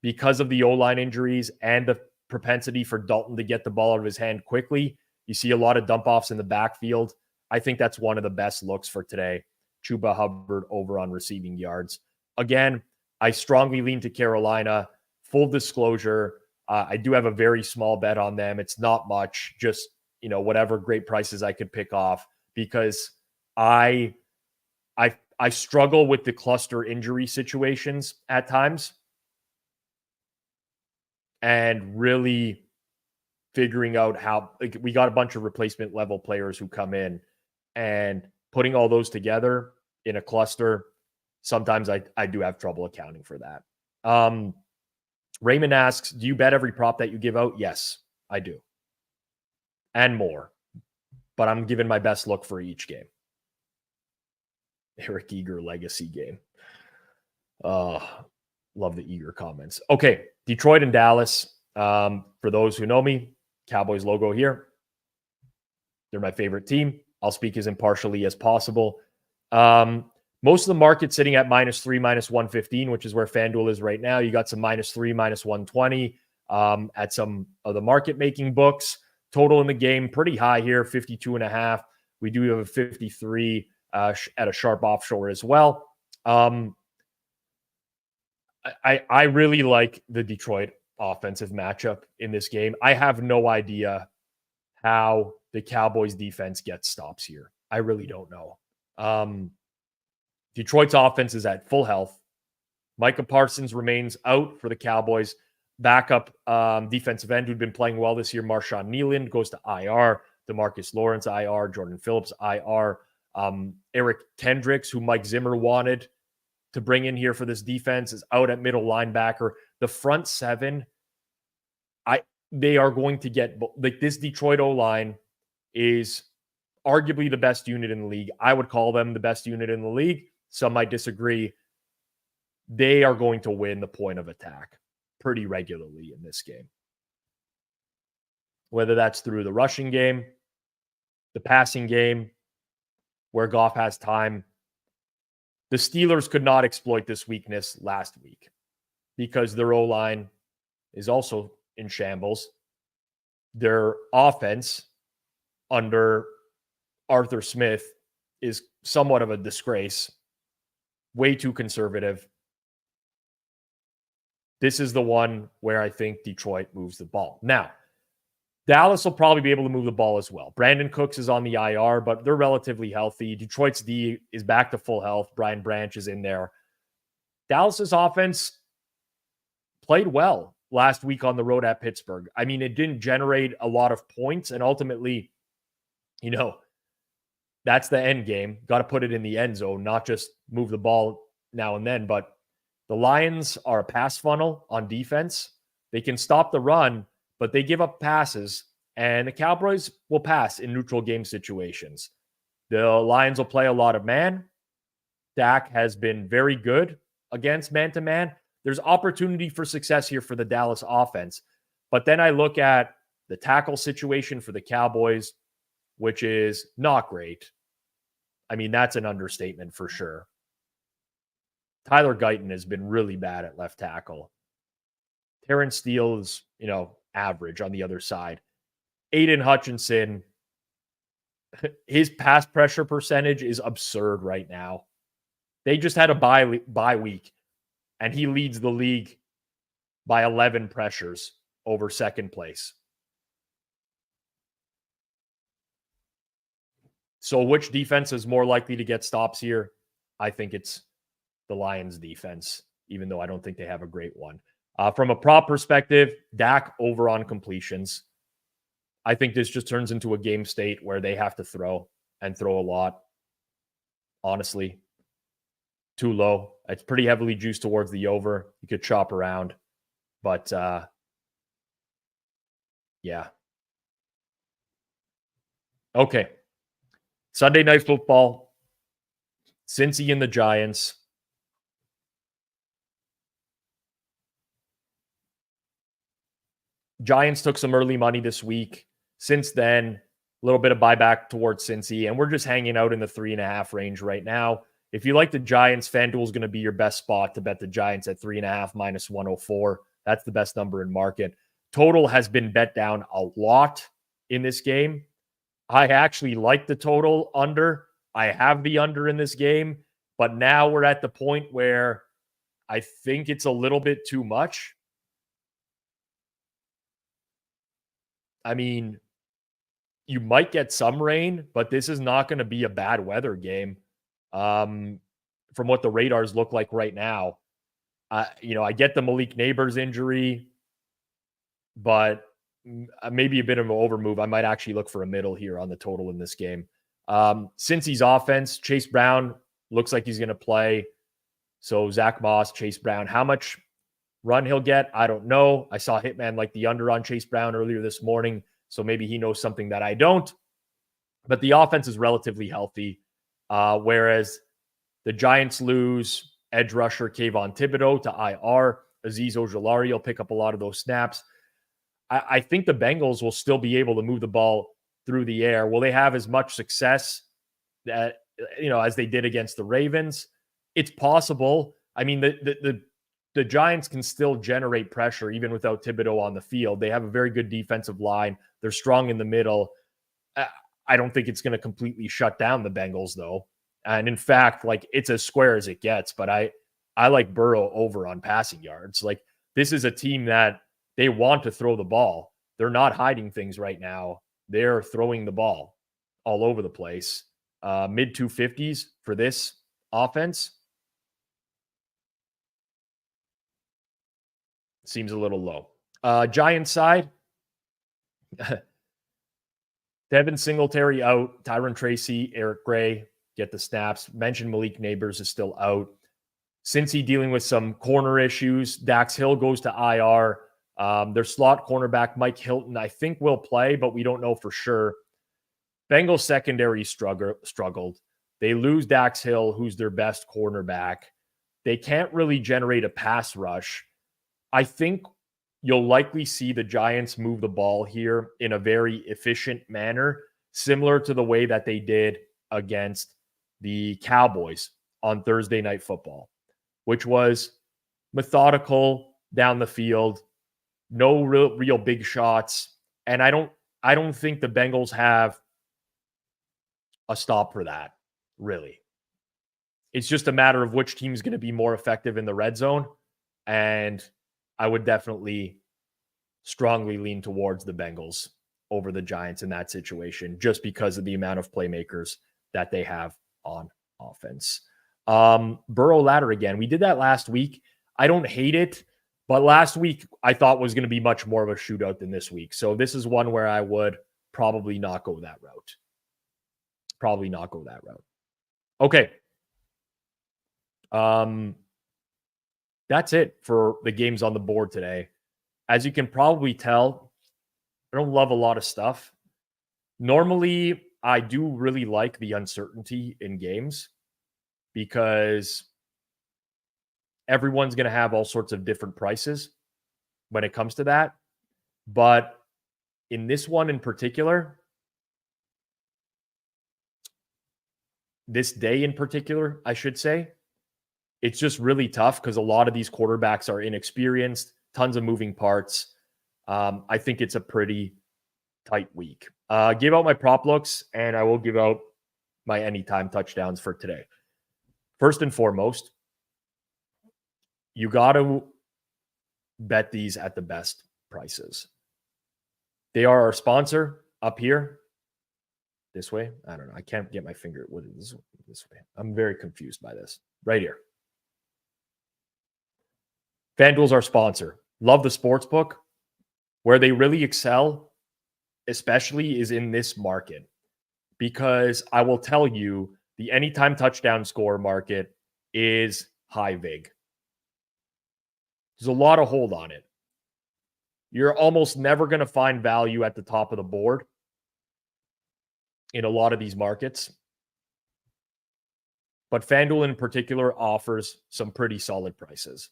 because of the O-line injuries and the propensity for Dalton to get the ball out of his hand quickly, you see a lot of dump-offs in the backfield. I think that's one of the best looks for today. Chuba Hubbard over on receiving yards. Again, I strongly lean to Carolina. Full disclosure, I do have a very small bet on them. It's not much, just, whatever great prices I could pick off, because I struggle with the cluster injury situations at times and really figuring out how, we got a bunch of replacement level players who come in, and putting all those together in a cluster, sometimes I do have trouble accounting for that. Raymond asks, do you bet every prop that you give out? Yes, I do. And more. But I'm giving my best look for each game. Eric Eager legacy game. Love the Eager comments. Okay, Detroit and Dallas. For those who know me, Cowboys logo here. They're my favorite team. I'll speak as impartially as possible. Most of the market sitting at -3, -115, which is where Fanduel is right now. You got some -3, -120 at some of the market making books. Total in the game, pretty high here, 52.5. We do have a 53 at a sharp offshore as well. I really like the Detroit offensive matchup in this game. I have no idea how the Cowboys defense gets stops here. I really don't know. Detroit's offense is at full health. Micah Parsons remains out for the Cowboys. Backup defensive end who'd been playing well this year, Marshawn Kneeland, goes to IR. DeMarcus Lawrence, IR. Jordan Phillips, IR. Eric Kendricks, who Mike Zimmer wanted to bring in here for this defense, is out at middle linebacker. The front seven, they are going to get, like, this Detroit O-line is arguably the best unit in the league. I would call them the best unit in the league. Some might disagree. They are going to win the point of attack pretty regularly in this game. Whether that's through the rushing game, the passing game, where Goff has time. The Steelers could not exploit this weakness last week because their O-line is also in shambles. Their offense under Arthur Smith is somewhat of a disgrace. way too conservative. This is the one where I think Detroit moves the ball. Now, Dallas will probably be able to move the ball as well. Brandon Cooks is on the IR, but they're relatively healthy. Detroit's D is back to full health. Brian Branch is in there. Dallas's offense played well last week on the road at Pittsburgh. I mean, it didn't generate a lot of points, and ultimately, that's the end game. Got to put it in the end zone, not just move the ball now and then. But the Lions are a pass funnel on defense. They can stop the run, but they give up passes, and the Cowboys will pass in neutral game situations. The Lions will play a lot of man. Dak has been very good against man-to-man. There's opportunity for success here for the Dallas offense. But then I look at the tackle situation for the Cowboys, which is not great. I mean, that's an understatement for sure. Tyler Guyton has been really bad at left tackle. Terrence Steele is, average on the other side. Aiden Hutchinson, his pass pressure percentage is absurd right now. They just had a bye week, and he leads the league by 11 pressures over second place. So which defense is more likely to get stops here? I think it's the Lions defense, even though I don't think they have a great one. From a prop perspective, Dak over on completions. I think this just turns into a game state where they have to throw and throw a lot. Honestly, too low. It's pretty heavily juiced towards the over. You could chop around, but yeah. Okay. Sunday Night Football. Cincy and the Giants. Giants took some early money this week. Since then, a little bit of buyback towards Cincy, and we're just hanging out in the 3.5 range right now. If you like the Giants, Fanduel is going to be your best spot to bet the Giants at 3.5 minus 104. That's the best number in market. Total has been bet down a lot in this game. I actually like the total under. I have the under in this game, but now we're at the point where I think it's a little bit too much. I mean, you might get some rain, but this is not going to be a bad weather game. From what the radars look like right now, I get the Malik Neighbors injury, but maybe a bit of an overmove. I might actually look for a middle here on the total in this game. Cincy's offense, Chase Brown looks like he's going to play. So Zach Moss, Chase Brown, how much run he'll get, I don't know. I saw Hitman like the under on Chase Brown earlier this morning, so maybe he knows something that I don't. But the offense is relatively healthy, whereas the Giants lose edge rusher Kayvon Thibodeau to IR. Azeez Ojulari will pick up a lot of those snaps. I think the Bengals will still be able to move the ball through the air. Will they have as much success that as they did against the Ravens? It's possible. I mean, the Giants can still generate pressure even without Thibodeau on the field. They have a very good defensive line. They're strong in the middle. I don't think it's going to completely shut down the Bengals, though. And in fact, it's as square as it gets. But I like Burrow over on passing yards. This is a team that they want to throw the ball. They're not hiding things right now. They're throwing the ball all over the place. Mid 250s for this offense seems a little low. Giants side, Devin Singletary out, Tyron Tracy, Eric Gray get the snaps. Mentioned Malik Neighbors is still out. Cincy dealing with some corner issues. Dax Hill goes to IR. Their slot cornerback, Mike Hilton, I think will play, but we don't know for sure. Bengals secondary struggled. They lose Dax Hill, who's their best cornerback. They can't really generate a pass rush. I think you'll likely see the Giants move the ball here in a very efficient manner, similar to the way that they did against the Cowboys on Thursday Night Football, which was methodical down the field, no real big shots. And I don't think the Bengals have a stop for that, really. It's just a matter of which team's going to be more effective in the red zone. And I would definitely strongly lean towards the Bengals over the Giants in that situation, just because of the amount of playmakers that they have on offense. Burrow ladder again. We did that last week. I don't hate it, but last week I thought was going to be much more of a shootout than this week. So this is one where I would probably not go that route. Okay. That's it for the games on the board today. As you can probably tell, I don't love a lot of stuff. Normally, I do really like the uncertainty in games because everyone's going to have all sorts of different prices when it comes to that. But in this one in particular, this day in particular, I should say, it's just really tough because a lot of these quarterbacks are inexperienced, tons of moving parts. I think it's a pretty tight week. Give out my prop looks, and I will give out my anytime touchdowns for today. First and foremost, you got to bet these at the best prices. They are our sponsor up here. This way? I don't know. I can't get my finger. What is this way? I'm very confused by this. Right here. Fanduel's our sponsor. Love the sports book. Where they really excel, especially, is in this market. Because I will tell you, the anytime touchdown score market is high vig. There's a lot of hold on it. You're almost never going to find value at the top of the board in a lot of these markets. But FanDuel in particular offers some pretty solid prices.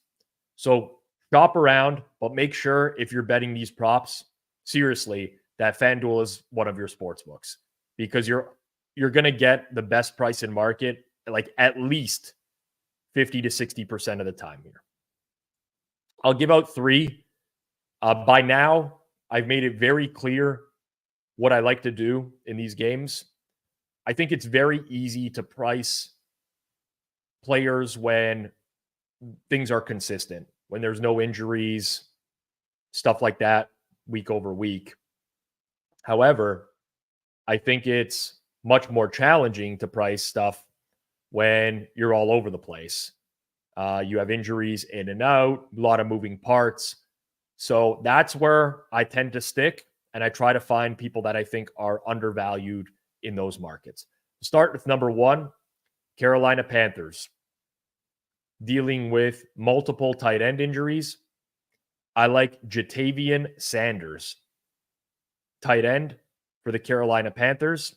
So shop around, but make sure if you're betting these props, seriously, that FanDuel is one of your sports books, because you're going to get the best price in market, like at least 50 to 60% of the time here. I'll give out three. By now, I've made it very clear what I like to do in these games. I think it's very easy to price players when things are consistent, when there's no injuries, stuff like that, week over week. However, I think it's much more challenging to price stuff when you're all over the place. You have injuries in and out, a lot of moving parts. So that's where I tend to stick, and I try to find people that I think are undervalued in those markets. Start with number one, Carolina Panthers. Dealing with multiple tight end injuries. I like Jatavian Sanders, tight end for the Carolina Panthers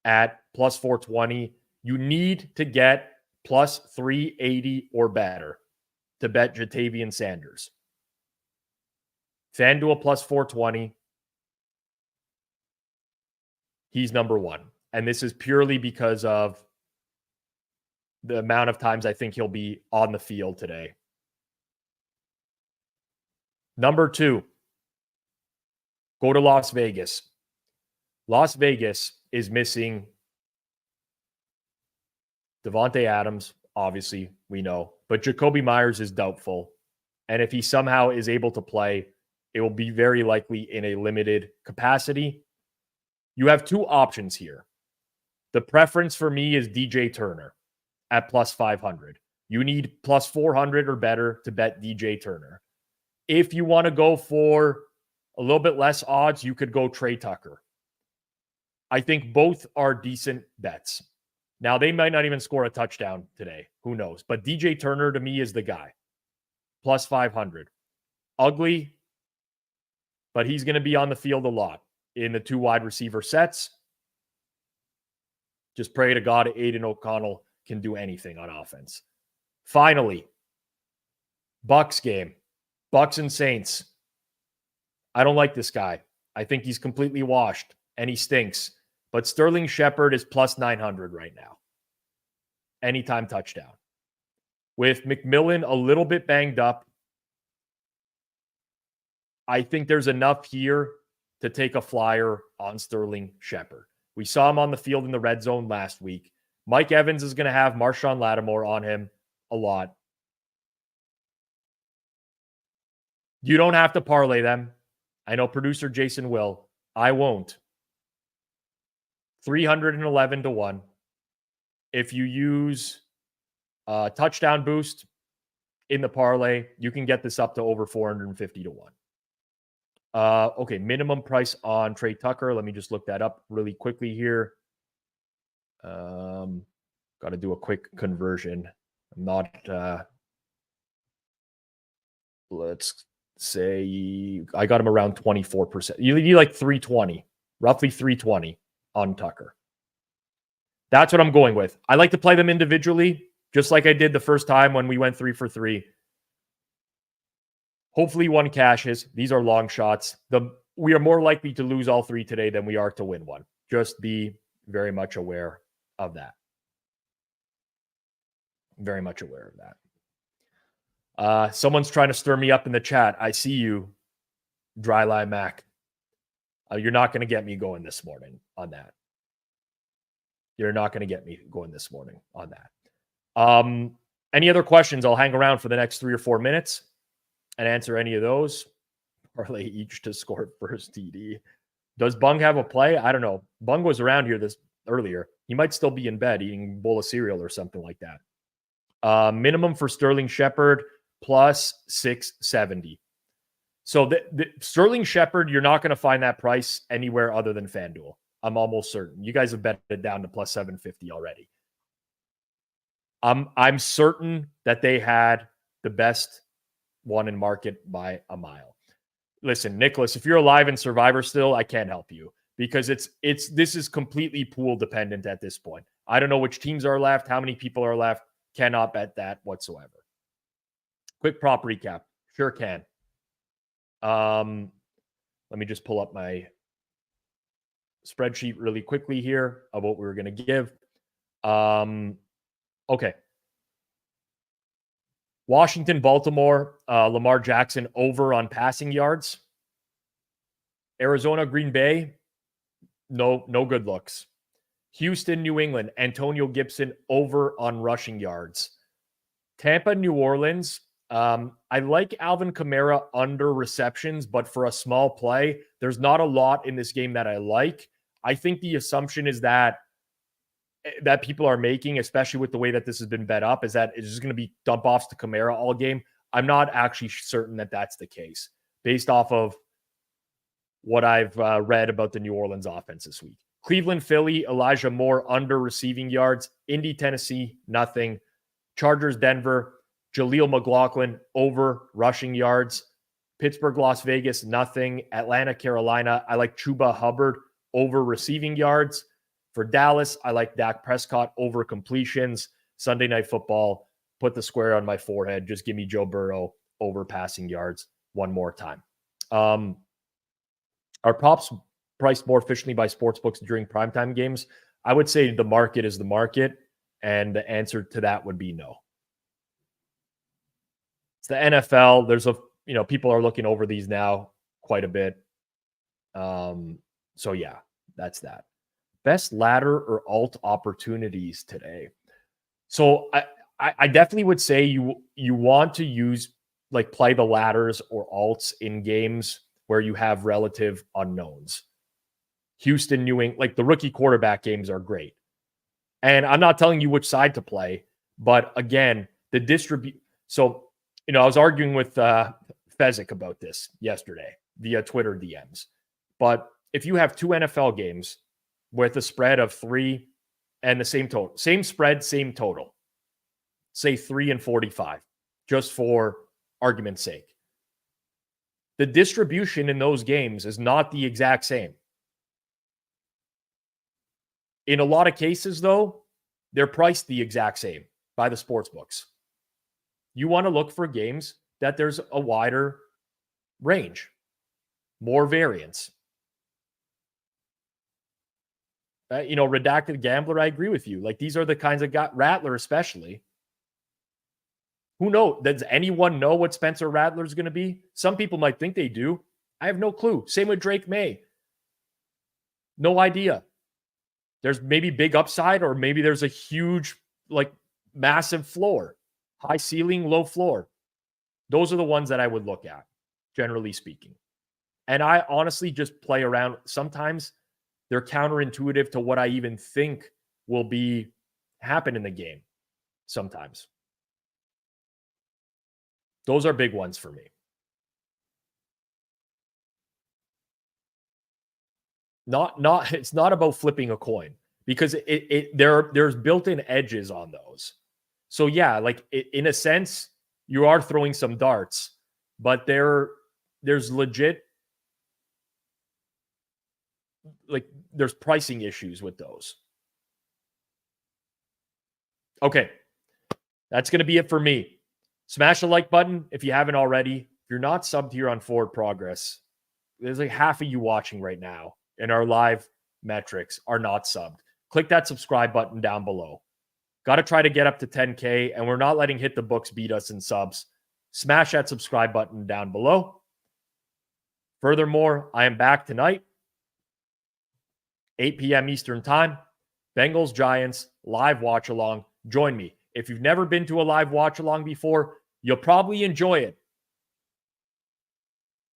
at plus 420. You need to get plus 380 or better to bet Jatavian Sanders. FanDuel plus 420. He's number one. And this is purely because of the amount of times I think he'll be on the field today. Number two, go to Las Vegas. Las Vegas is missing Devontae Adams, obviously, we know. But Jacoby Myers is doubtful. And if he somehow is able to play, it will be very likely in a limited capacity. You have two options here. The preference for me is DJ Turner at plus 500. You need plus 400 or better to bet DJ Turner. If you want to go for a little bit less odds, you could go Trey Tucker. I think both are decent bets. Now, they might not even score a touchdown today. Who knows? But DJ Turner, to me, is the guy. Plus 500. Ugly, but he's going to be on the field a lot in the two wide receiver sets. Just pray to God Aiden O'Connell can do anything on offense. Finally, Bucs game. Bucs and Saints. I don't like this guy. I think he's completely washed and he stinks. But Sterling Shepard is plus 900 right now. Anytime touchdown. With McMillan a little bit banged up, I think there's enough here to take a flyer on Sterling Shepard. We saw him on the field in the red zone last week. Mike Evans is going to have Marshawn Lattimore on him a lot. You don't have to parlay them. I know producer Jason will. I won't. 311 to 1. If you use touchdown boost in the parlay, you can get this up to over 450 to 1. Okay, minimum price on Trey Tucker. Let me just look that up really quickly here. Got to do a quick conversion. I'm not, let's say I got him around 24%. You need like 320, roughly 320 on Tucker. That's what I'm going with. I like to play them individually, just like I did the first time when we went 3 for 3. Hopefully one cashes. These are long shots. We are more likely to lose all 3 today than we are to win one. Just be very much aware of that. Very much aware of that. Someone's trying to stir me up in the chat. I see you, Dryline Mac. You're not going to get me going this morning on that. You're not going to get me going this morning on that. Any other questions? I'll hang around for the next 3 or 4 minutes and answer any of those. Parlay each to score first TD. Does Bung have a play? I don't know. Bung was around here this earlier. He might still be in bed eating a bowl of cereal or something like that. Minimum for Sterling Shepard plus 670. So the Sterling Shepard, you're not going to find that price anywhere other than FanDuel. I'm almost certain. You guys have bet it down to plus 750 already. I'm certain that they had the best one in market by a mile. Listen, Nicholas, if you're alive in Survivor still, I can't help you because this is completely pool dependent at this point. I don't know which teams are left, how many people are left. Cannot bet that whatsoever. Quick prop recap. Sure can. Let me just pull up my spreadsheet really quickly here of what we were going to give. Okay. Washington, Baltimore, Lamar Jackson over on passing yards. Arizona, Green Bay, no good looks. Houston, New England, Antonio Gibson over on rushing yards. Tampa, New Orleans, I like Alvin Kamara under receptions, but for a small play, there's not a lot in this game that I like. I think the assumption is that people are making, especially with the way that this has been bet up, is that it's just going to be dump offs to Kamara all game. I'm not actually certain that that's the case based off of what I've read about the New Orleans offense this week. Cleveland, Philly, Elijah Moore under receiving yards. Indy, Tennessee, nothing. Chargers, Denver, Jaleel McLaughlin over rushing yards. Pittsburgh, Las Vegas, nothing. Atlanta, Carolina, I like Chuba Hubbard over receiving yards. For Dallas, I like Dak Prescott over completions. Sunday Night Football, put the square on my forehead. Just give me Joe Burrow over passing yards one more time. Are props priced more efficiently by sportsbooks during primetime games? I would say the market is the market, and the answer to that would be no. It's the NFL. There's people are looking over these now quite a bit. So yeah, that's that. Best ladder or alt opportunities today. So I definitely would say you want to use play the ladders or alts in games where you have relative unknowns. Houston, New England, the rookie quarterback games are great. And I'm not telling you which side to play, but again, the So, I was arguing with Fezzik about this yesterday via Twitter DMs. But if you have 2 NFL games with a spread of 3 and the same total, same spread, same total, say 3 and 45, just for argument's sake, the distribution in those games is not the exact same. In a lot of cases, though, they're priced the exact same by the sports books. You want to look for games that there's a wider range, more variance. Redacted Gambler, I agree with you. These are the kinds of Rattler especially. Who knows? Does anyone know what Spencer Rattler is going to be? Some people might think they do. I have no clue. Same with Drake May. No idea. There's maybe big upside, or maybe there's a huge, like massive floor, high ceiling, low floor. Those are the ones that I would look at, generally speaking. And I honestly just play around. Sometimes they're counterintuitive to what I even think will be happen in the game. Sometimes. Those are big ones for me. It's not about flipping a coin, because there's built-in edges on those. So yeah, like in a sense, you are throwing some darts, but there's legit, like there's pricing issues with those. Okay. That's going to be it for me. Smash the like button if you haven't already. If you're not subbed here on Forward Progress, there's like half of you watching right now in our live metrics are not subbed. Click that subscribe button down below. Got to try to get up to 10K, and we're not letting Hit the Books beat us in subs. Smash that subscribe button down below. Furthermore, I am back tonight, 8 p.m. Eastern Time. Bengals, Giants, live watch along. Join me. If you've never been to a live watch along before, you'll probably enjoy it.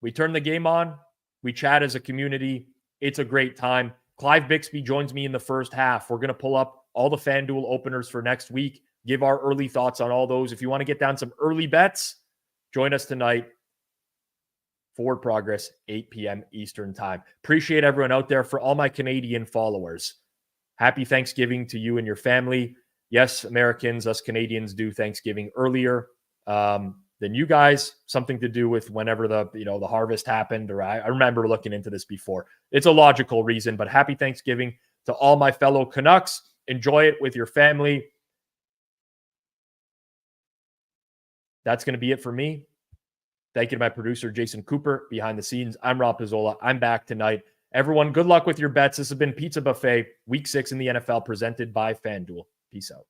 We turn the game on. We chat as a community. It's a great time. Clive Bixby joins me in the first half. We're going to pull up all the FanDuel openers for next week, give our early thoughts on all those. If you want to get down some early bets, join us tonight. Forward Progress, 8 p.m. Eastern Time. Appreciate everyone out there. For all my Canadian followers, happy Thanksgiving to you and your family. Yes, Americans, us Canadians do Thanksgiving earlier than you guys. Something to do with whenever the harvest happened, or I remember looking into this before. It's a logical reason, but happy Thanksgiving to all my fellow Canucks. Enjoy it with your family. That's going to be it for me. Thank you to my producer, Jason Cooper, behind the scenes. I'm Rob Pizzola. I'm back tonight. Everyone, good luck with your bets. This has been Pizza Buffet, Week 6 in the NFL, presented by FanDuel. Peace out.